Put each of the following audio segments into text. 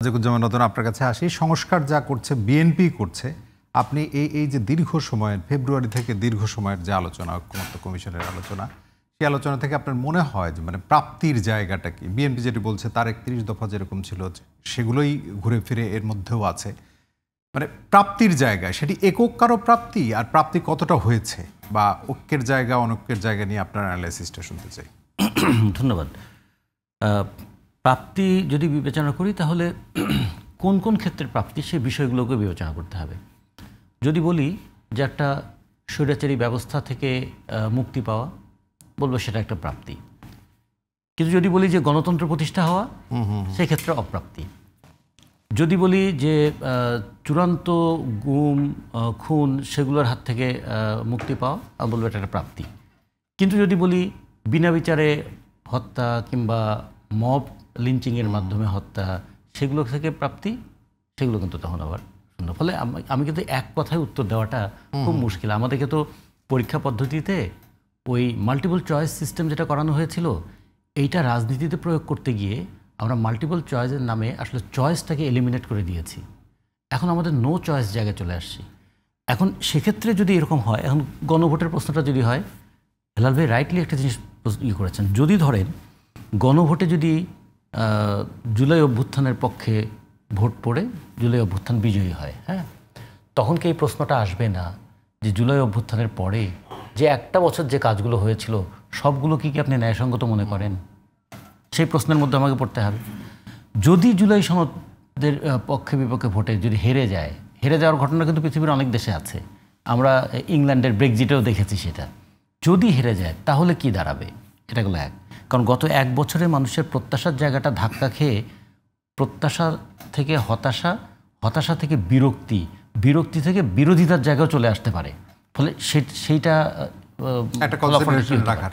আজিকুজ্জামান নতুন আপনার কাছে আসি। সংস্কার যা করছে বিএনপি করছে, আপনি এই যে দীর্ঘ সময়ের ফেব্রুয়ারি থেকে দীর্ঘ সময়ের যে আলোচনা, ঐক্যমত্য কমিশনের আলোচনা, সেই আলোচনা থেকে আপনার মনে হয় যে মানে প্রাপ্তির জায়গাটা কি? বিএনপি যেটি বলছে তার 31 দফা যেরকম ছিল সেগুলোই ঘুরে ফিরে এর মধ্যেও আছে, মানে প্রাপ্তির জায়গায় সেটি একক কারো প্রাপ্তি, আর প্রাপ্তি কতটা হয়েছে, বা ঐক্যের জায়গা অনৈক্যের জায়গা নিয়ে আপনার অ্যানালাইসিসটা শুনতে চাই। ধন্যবাদ। প্রাপ্তি যদি বিবেচনা করি তাহলে কোন কোন ক্ষেত্রে প্রাপ্তি সেই বিষয়গুলোকে বিবেচনা করতে হবে। যদি বলি যে একটা স্বৈরাচারী ব্যবস্থা থেকে মুক্তি পাওয়া, বলবো সেটা একটা প্রাপ্তি। কিন্তু যদি বলি যে গণতন্ত্র প্রতিষ্ঠা হওয়া, সেক্ষেত্রে অপ্রাপ্তি। যদি বলি যে চূড়ান্ত গুম খুন সেগুলোর হাত থেকে মুক্তি পাওয়া, বলবো এটা একটা প্রাপ্তি। কিন্তু যদি বলি বিনা বিচারে হত্যা কিংবা মব লিঞ্চিংয়ের মাধ্যমে হত্যা, সেগুলো থেকে প্রাপ্তি, সেগুলো কিন্তু তখন আবার শূন্য। ফলে আমি কিন্তু এক কথায় উত্তর দেওয়াটা খুব মুশকিল। আমাদেরকে তো পরীক্ষা পদ্ধতিতে ওই মাল্টিপল চয়েস সিস্টেম যেটা করানো হয়েছিল, এইটা রাজনীতিতে প্রয়োগ করতে গিয়ে আমরা মাল্টিপল চয়েসের নামে আসলে চয়েসটাকে এলিমিনেট করে দিয়েছি। এখন আমাদের নো চয়েস জায়গায় চলে আসছি। এখন সেক্ষেত্রে যদি এরকম হয়, এখন গণভোটের প্রশ্নটা যদি হয়, হেলাল ভাই রাইটলি একটা জিনিস করেছেন। যদি ধরেন গণভোটে যদি জুলাই অভ্যুত্থানের পক্ষে ভোট পড়ে জুলাই অভ্যুত্থান বিজয়ী হয়, হ্যাঁ, তখন কি এই প্রশ্নটা আসবে না যে জুলাই অভ্যুত্থানের পরে যে একটা বছর যে কাজগুলো হয়েছিল সবগুলো কি আপনি ন্যায়সঙ্গত মনে করেন? সেই প্রশ্নের মধ্যে আমাকে পড়তে হবে। যদি জুলাই সনদের পক্ষে বিপক্ষে ভোটে যদি হেরে যাওয়ার ঘটনা কিন্তু পৃথিবীর অনেক দেশে আছে, আমরা ইংল্যান্ডের ব্রেক্সিটেও দেখেছি সেটা। যদি হেরে যায় তাহলে কি দাঁড়াবে? এটা গেলো এক। কারণ গত এক বছরে মানুষের প্রত্যাশার জায়গাটা ধাক্কা খেয়ে প্রত্যাশা থেকে হতাশা থেকে বিরক্তি থেকে বিরোধিতার জায়গায় চলে আসতে পারে। ফলে সেইটা রাখার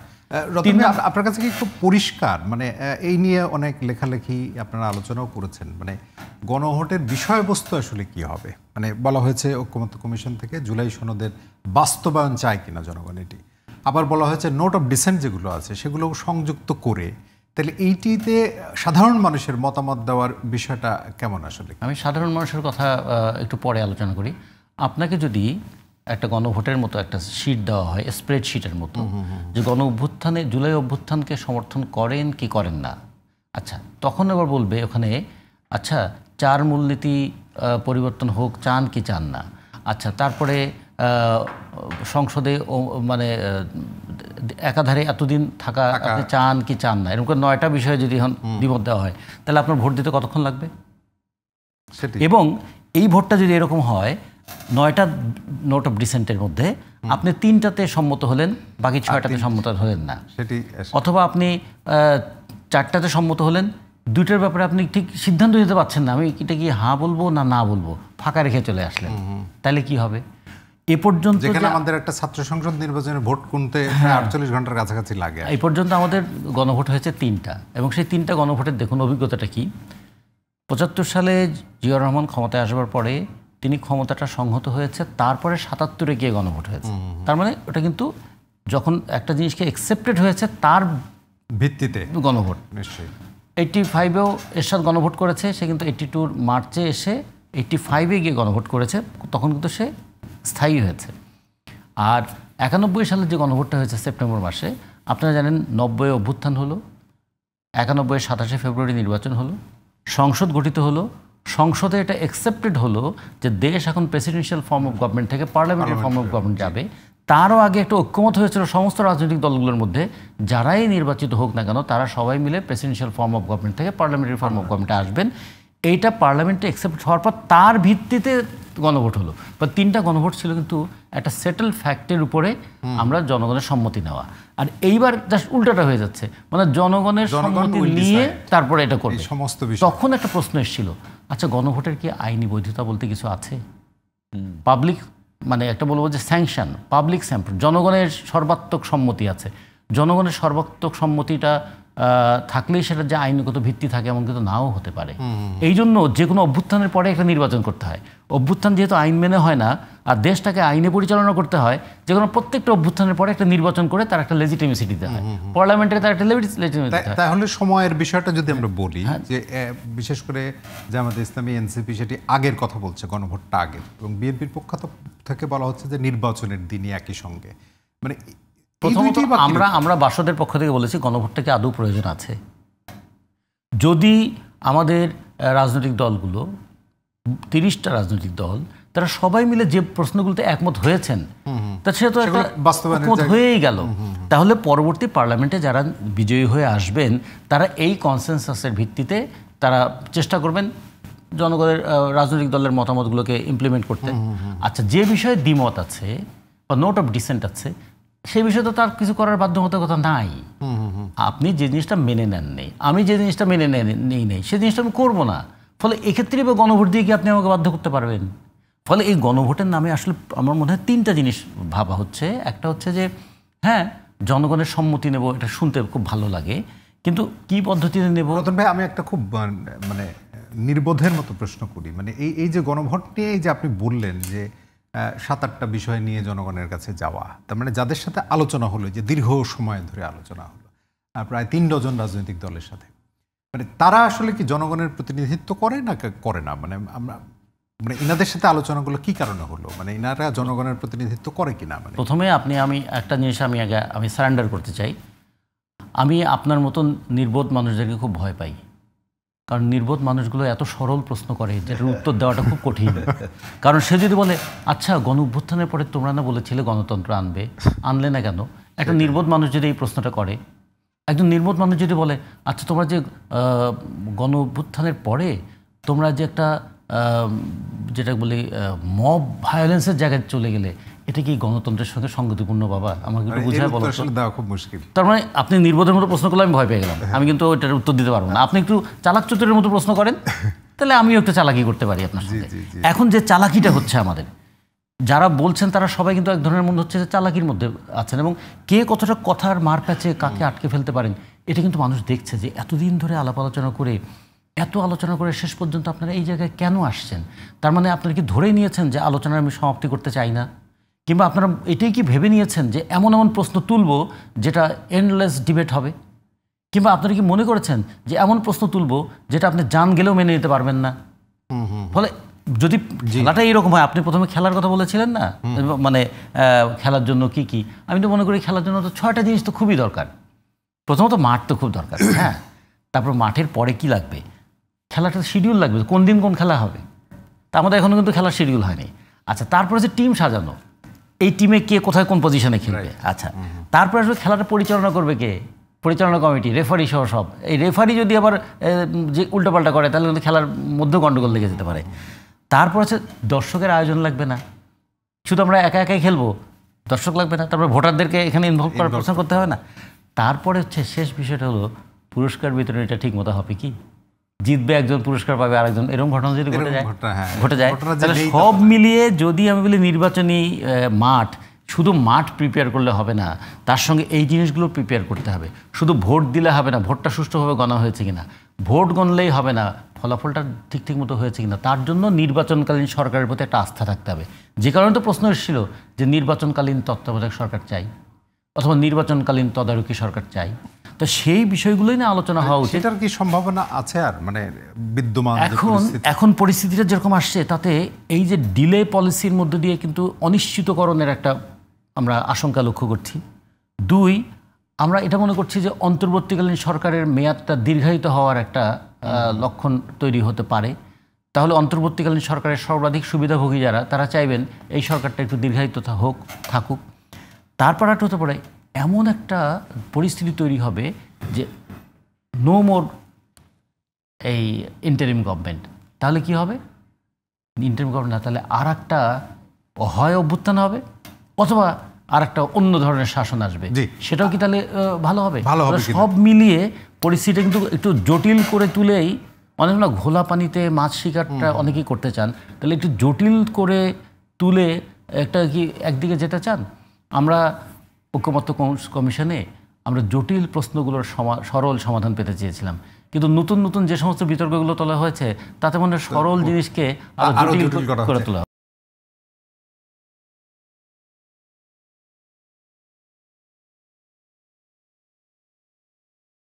আপনার কাছে কি খুব পরিষ্কার, মানে এই নিয়ে অনেক লেখালেখি আপনারা আলোচনাও করেছেন, মানে গণভোটের বিষয়বস্তু আসলে কি হবে? মানে বলা হয়েছে ঐক্যমত্য কমিশন থেকে জুলাই সনদের বাস্তবায়ন চায় কিনা জনগণ, এটি আবার বলা হয়েছে নোট অফ ডিসেন্ট যেগুলো আছে সেগুলো সংযুক্ত করে, তাহলে এইটিতে সাধারণ মানুষের মতামত দেওয়ার বিষয়টা কেমন? আসলে আমি সাধারণ মানুষের কথা একটু পরে আলোচনা করি। আপনাকে যদি একটা গণভোটের মতো একটা শিট দেওয়া হয়, স্প্রেডশিটের মতো, যে গণ অভ্যুত্থানে জুলাই অভ্যুত্থানকে সমর্থন করেন কি করেন না, আচ্ছা, তখন আবার বলবে ওখানে, আচ্ছা 4 মূলনীতি পরিবর্তন হোক, চান কি চান না, আচ্ছা তারপরে সংসদে মানে একাধারে এতদিন থাকা আপনি চান কি চান না, এরকম 9টা বিষয়ে যদি দ্বিমত দেওয়া হয়, তাহলে আপনার ভোট দিতে কতক্ষণ লাগবে? এবং এই ভোটটা যদি এরকম হয় 9টা নোট অফ ডিসেন্টের মধ্যে আপনি 3টাতে সম্মত হলেন, বাকি 6টাতে সম্মত হলেন না, অথবা আপনি 4টাতে সম্মত হলেন, 2টার ব্যাপারে আপনি ঠিক সিদ্ধান্ত নিতে পারছেন না, আমি এটা কি হ্যাঁ বলবো না বলবো, ফাঁকা রেখে চলে আসলেন, তাহলে কি হবে? এ পর্যন্ত আমাদের একটা ছাত্র সংসদ নির্বাচনের ভোট গুনতে 48 ঘন্টার কাছাকাছি লাগে। এই পর্যন্ত আমাদের গণভোট হয়েছে 3টা, এবং সেই 3টা গণভোটের দেখুন অভিজ্ঞতাটা কি। 75 সালে জিয়াউর রহমান ক্ষমতায় আসবার পরে তিনি ক্ষমতাটা সংহত হয়েছে, তারপরে 77-এ গিয়ে গণভোট হয়েছে। তার মানে ওটা কিন্তু যখন একটা জিনিসকে অ্যাকসেপ্টেড হয়েছে তার ভিত্তিতে গণভোট। নিশ্চয়ই 85-এও এরশাদ গণভোট করেছে, সে কিন্তু 82-র মার্চে এসে 85-এ গিয়ে গণভোট করেছে, তখন কিন্তু সে স্থায়ী হয়েছে। আর 91 সালের যে গণভোটটা হয়েছে সেপ্টেম্বর মাসে, আপনারা জানেন 90-এ অভ্যুত্থান হলো, 91-এর 27শে ফেব্রুয়ারি নির্বাচন হলো, সংসদ গঠিত হলো, সংসদে এটা অ্যাকসেপ্টেড হলো যে দেশ এখন প্রেসিডেন্সিয়াল ফর্ম অফ গভর্নমেন্ট থেকে পার্লামেন্টারি ফর্ম অফ গভর্নমেন্ট যাবে। তারও আগে একটা ঐক্যমত হয়েছিল সমস্ত রাজনৈতিক দলগুলোর মধ্যে, যারাই নির্বাচিত হোক না কেন তারা সবাই মিলে প্রেসিডেন্সিয়াল ফর্ম অফ গভর্নমেন্ট থেকে পার্লামেন্টারি ফর্ম অফ গভর্নমেন্টে আসবেন। এইটা পার্লামেন্টে অ্যাকসেপ্ট হওয়ার পর তার ভিত্তিতে গণভোট হলো। বা 3টা গণভোট ছিল কিন্তু একটা সেটেল ফ্যাক্টের উপরে আমরা জনগণের সম্মতি নেওয়া। আর এইবার জাস্ট উল্টাটা হয়ে যাচ্ছে, মানে জনগণের সম্মতি নিয়ে তারপরে এটা করবে সমস্ত বিষয়। তখন একটা প্রশ্ন এসেছিল, আচ্ছা গণভোটের কি আইনি বৈধতা বলতে কিছু আছে? পাবলিক মানে একটা বলবো যে স্যাংশন, পাবলিক স্যাম্পল, জনগণের সর্বাত্মক সম্মতি আছে। জনগণের সর্বাত্মক সম্মতিটা থাকলেই সেটা যে আইনগত ভিত্তি থাকে এমন কিন্তু নাও হতে পারে। এই জন্য যে কোনো অভ্যুত্থানের পরে একটা নির্বাচন করতে হয়। অভ্যুত্থান যেহেতু আইন মেনে হয় না, আর দেশটাকে আইনে পরিচালনা করতে হয়, যে কোনো প্রত্যেকটা অভ্যুত্থানের পরে একটা নির্বাচন করে তার একটা লেজিটিমেসি দিতে হয়, পার্লামেন্টে তার একটা লেজিটিমেসি দিতে হয়। তাহলে সময়ের বিষয়টা যদি আমরা বলি যে বিশেষ করে জামায়াতে ইসলামী এনসিপি সেটি আগের কথা বলছে, গণভোটটা আগের, এবং বিএনপির পক্ষ থেকে বলা হচ্ছে যে নির্বাচনের দিনই একই সঙ্গে। মানে প্রথমত আমরা বাসদের পক্ষ থেকে বলেছি গণভোটটাকে আদৌ প্রয়োজন আছে। যদি আমাদের রাজনৈতিক দলগুলো 30টা রাজনৈতিক দল তারা সবাই মিলে যে প্রশ্নগুলোতে একমত হয়েছেন তা সেটা তো একটা একমত হয়েই গেল, তাহলে পরবর্তী পার্লামেন্টে যারা বিজয়ী হয়ে আসবেন তারা এই কনসেনসাসের ভিত্তিতে তারা চেষ্টা করবেন জনগণের রাজনৈতিক দলের মতামতগুলোকে ইমপ্লিমেন্ট করতে। আচ্ছা, যে বিষয়ে দ্বিমত আছে বা নোট অফ ডিসেন্ট আছে সেই বিষয়ে তো তার কিছু করার বাধ্যবাধকতার কথা নাই। আপনি যে জিনিসটা মেনে নেন নেই, আমি যে জিনিসটা মেনে নেই সেই জিনিসটা আমি করবো না। ফলে এক্ষেত্রে বা গণভোট দিয়ে কি আপনি আমাকে বাধ্য করতে পারবেন? ফলে এই গণভোটের নামে আসলে আমার মনে হয় 3টা জিনিস ভাবা হচ্ছে। একটা হচ্ছে যে হ্যাঁ জনগণের সম্মতি নেব, এটা শুনতে খুব ভালো লাগে, কিন্তু কি পদ্ধতিতে নেব? রতন ভাই, আমি একটা খুব মানে নির্বোধের মতো প্রশ্ন করি। মানে এই যে গণভোট নিয়ে যে আপনি বললেন যে 7-8টা বিষয় নিয়ে জনগণের কাছে যাওয়া, তার মানে যাদের সাথে আলোচনা হলো, যে দীর্ঘ সময় ধরে আলোচনা হলো প্রায় 3 ডজন রাজনৈতিক দলের সাথে, মানে তারা আসলে কি জনগণের প্রতিনিধিত্ব করে না করে না? মানে আমরা মানে ইনাদের সাথে আলোচনাগুলো কি কারণে হলো, মানে ইনারা জনগণের প্রতিনিধিত্ব করে কিনা? মানে প্রথমে আমি একটা জিনিস আমি সারেন্ডার করতে চাই। আমি আপনার মতন নির্বোধ মানুষদেরকে খুব ভয় পাই, কারণ নির্বোধ মানুষগুলো এত সরল প্রশ্ন করে যেটার উত্তর দেওয়াটা খুব কঠিন। কারণ সে যদি বলে আচ্ছা গণ অভ্যুত্থানের পরে তোমরা না বলেছিলে গণতন্ত্র আনলে না কেন? একটা নির্বোধ মানুষ যদি এই প্রশ্নটা করে, একজন নির্বোধ মানুষ যদি বলে আচ্ছা তোমরা যে গণ অভ্যুত্থানের পরে তোমরা যে একটা যেটা বলি মব ভায়োলেন্সের জায়গায় চলে গেলে, এটা কি গণতন্ত্রের সঙ্গে সঙ্গতিপূর্ণ? বাবা আমাকে একটু বুঝায় বলো। খুব মুশকিল। তার মানে আপনি নির্বোধের মতো প্রশ্ন করলে আমি ভয় পেয়ে গেলাম, আমি কিন্তু ওইটার উত্তর দিতে পারবো না। আপনি একটু চালাক চতুরের মতো প্রশ্ন করেন, তাহলে আমিও একটু চালাকি করতে পারি আপনার সঙ্গে। এখন যে চালাকিটা হচ্ছে আমাদের, যারা বলছেন তারা সবাই কিন্তু এক ধরনের মনে হচ্ছে যে চালাকির মধ্যে আছেন, এবং কে কতটা কথার মার প্যাচে কাকে আটকে ফেলতে পারেন এটা কিন্তু মানুষ দেখছে। যে এতদিন ধরে আলাপ আলোচনা করে শেষ পর্যন্ত আপনারা এই জায়গায় কেন আসছেন? তার মানে আপনারা কি ধরে নিয়েছেন যে আলোচনার আমি সমাপ্তি করতে চাই না? কিংবা আপনারা এটাই কি ভেবে নিয়েছেন যে এমন এমন প্রশ্ন তুলব যেটা এন্ডলেস ডিবেট হবে? কিংবা আপনারা কি মনে করেছেন যে এমন প্রশ্ন তুলব যেটা আপনি জান গেলেও মেনে নিতে পারবেন না? ফলে যদি খেলাটা এইরকম হয়, আপনি প্রথমে খেলার কথা বলেছিলেন না, মানে খেলার জন্য কি কি, আমি তো মনে করি খেলার জন্য তো 6টা জিনিস তো খুবই দরকার। প্রথমত মাঠ তো খুব দরকার, হ্যাঁ। তারপর মাঠের পরে কি লাগবে? খেলাটা শিডিউল লাগবে, কোন দিন কোন খেলা হবে। তা আমাদের এখনও কিন্তু খেলার শিডিউল হয়নি। আচ্ছা, তারপরে যে টিম সাজানো, এই টিমে কে কোথায় কোন পজিশনে খেলবে। আচ্ছা, তারপরে আসলে খেলাটা পরিচালনা করবে কে? পরিচালনা কমিটি, রেফারি সহ সব। এই রেফারি যদি আবার যে উল্টোপাল্টা করে তাহলে কিন্তু খেলার মধ্যে গন্ডগোল লেগে যেতে পারে। তারপর আছে দর্শকের আয়োজন লাগবে না, শুধু আমরা একা একাই খেলবো, দর্শক লাগবে না। তারপরে ভোটারদেরকে এখানে ইনভলভ করার প্রশ্ন করতে হবে না। তারপরে হচ্ছে শেষ বিষয়টা হলো পুরস্কার বিতরণীটা ঠিক মতো হবে কি? জিতবে একজন, পুরস্কার পাবে আরেকজন, এরকম ঘটনা যদি ঘটে যায় তাহলে সব মিলিয়ে যদি আমি বলি নির্বাচনী মাঠ, শুধু মাঠ প্রিপেয়ার করলে হবে না, তার সঙ্গে এই জিনিসগুলো প্রিপেয়ার করতে হবে। শুধু ভোট দিলে হবে না, ভোটটা সুষ্ঠুভাবে গণা হয়েছে কিনা, ভোট গণলেই হবে না, ফলাফলটা ঠিক মতো হয়েছে কিনা, তার জন্য নির্বাচনকালীন সরকারের প্রতি একটা আস্থা থাকতে হবে। যে কারণে তো প্রশ্ন এসেছিল যে নির্বাচনকালীন তত্ত্বাবধায়ক সরকার চাই অথবা নির্বাচনকালীন তদারকি সরকার চাই। তো সেই বিষয়গুলোই না আলোচনা হওয়া উচিত। এটার কি সম্ভাবনা আছে? আর মানে বিদ্যমান এখন পরিস্থিতিটা যেরকম আসছে তাতে এই যে ডিলে পলিসির মধ্য দিয়ে কিন্তু অনিশ্চিতকরণের একটা আমরা আশঙ্কা লক্ষ্য করছি। 2, আমরা এটা মনে করছি যে অন্তর্বর্তীকালীন সরকারের মেয়াদটা দীর্ঘায়িত হওয়ার একটা লক্ষণ তৈরি হতে পারে। তাহলে অন্তর্বর্তীকালীন সরকারের সর্বাধিক সুবিধাভোগী যারা, তারা চাইবেন এই সরকারটা একটু দীর্ঘায়িত থাকুক। তারপর একটা হতে পারে এমন একটা পরিস্থিতি তৈরি হবে যে নো মোর এই ইন্টারিম গভর্নমেন্ট। তাহলে কি হবে? ইন্টারিম গভর্নমেন্ট না, তাহলে আর একটা হয় অভ্যুত্থান হবে অথবা আর একটা অন্য ধরনের শাসন আসবে। সেটাও কি তাহলে ভালো হবে? সব মিলিয়ে পরিস্থিতিটা কিন্তু একটু জটিল করে তুলেই, অনেক না ঘোলা পানিতে মাছ শিকারটা অনেকেই করতে চান, তাহলে একটু জটিল করে তুলে একটা কি একদিকে যেতে চান। আমরা ঐকমত্য কমিশনে আমরা জটিল প্রশ্নগুলোর সরল সমাধান পেতে চেয়েছিলাম, কিন্তু নতুন নতুন যে সমস্ত বিতর্কগুলো তোলা হয়েছে তাতে মনে হয় সরল জিনিসকে আরো জটিল করে তোলা